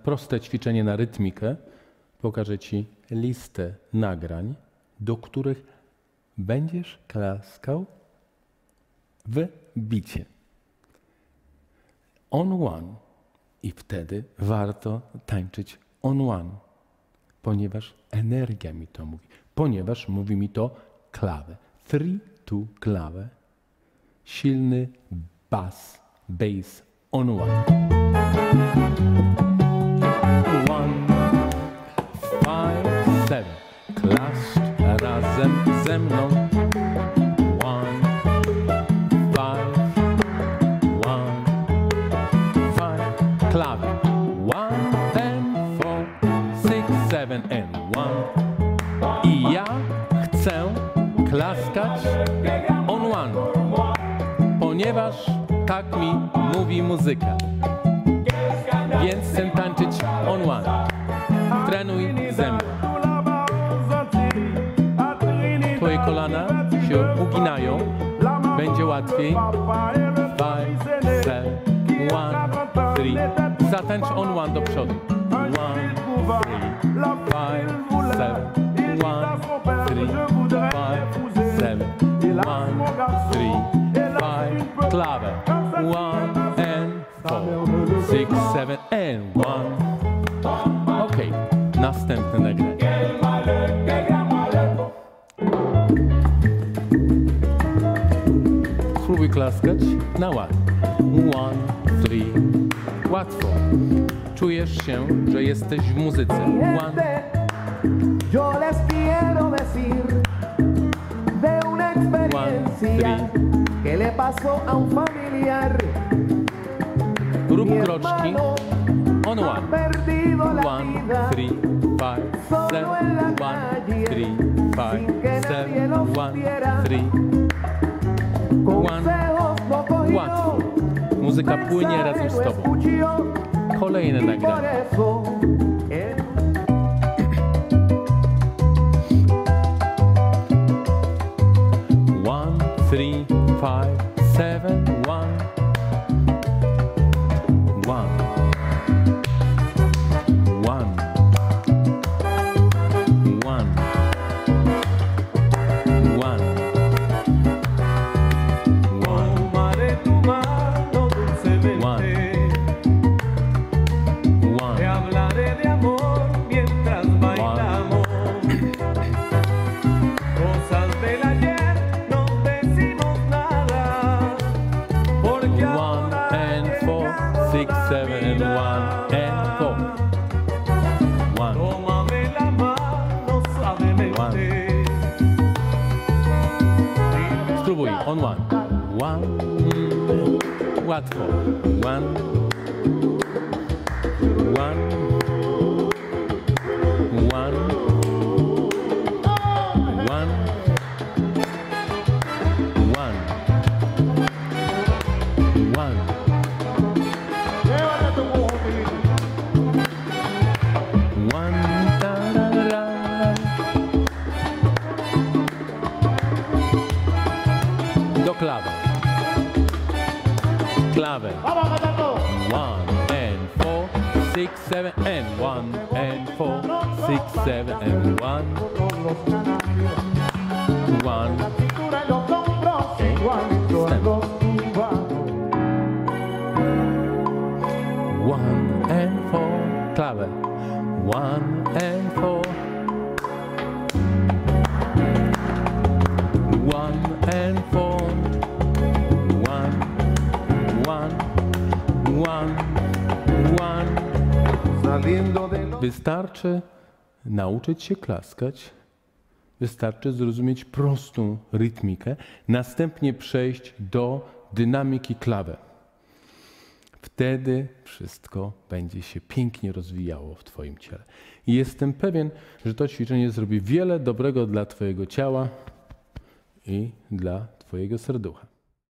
Proste ćwiczenie na rytmikę. Pokażę Ci listę nagrań, do których będziesz klaskał w bicie. On one. I wtedy warto tańczyć on one, ponieważ energia mi to mówi, ponieważ mówi mi to klawę. 3-2 klawę, silny bass on one. 1, 5, 7. Klaszcz razem ze mną. 1, 5, 1, 5. Klawę. 1 and 4, 6, 7 and 1. I ja chcę klaskać on one, ponieważ tak mi mówi muzyka. Więc chcę tańczyć on one. Trenuj ze mną. Twoje kolana się uginają. Będzie łatwiej. 5, 7, 1, 3. Zatańcz on one do przodu. 1, 3, 5, 7, 1, 3, 5, 7, 1, 3, 5. Klawę. 1 and 4, 6, 7 and 1. Okej, następne nagranie. Spróbuj klaskać na one. 1, 3. Łatwo. Czujesz się, że jesteś w muzyce. 1. Yo les quiero decir de una experiencia que le pasó a un familiar. Rób kroczki on one. 1, 3, 5, 7, 1, 3, 5, 7, 1, 3. 1. Łatwo. Muzyka płynie razem z Tobą. Kolejne nagranie. 1, 3, 5, 7, 1. 6, 7 and 1 and 4. 1. Tómame la mano suavemente. Spróbuj on one. 1. Łatwo. 1. 1. 1. Do klawy. Klawę. 1 and 4, 6, 7 and 1 and 4, 6, 7 and 1. 1. One and 4. Klawę. 1 and 4. 1 and 4. 1. Wystarczy nauczyć się klaskać, wystarczy zrozumieć prostą rytmikę, następnie przejść do dynamiki klawy. Wtedy wszystko będzie się pięknie rozwijało w Twoim ciele. I jestem pewien, że to ćwiczenie zrobi wiele dobrego dla Twojego ciała i dla Twojego serducha.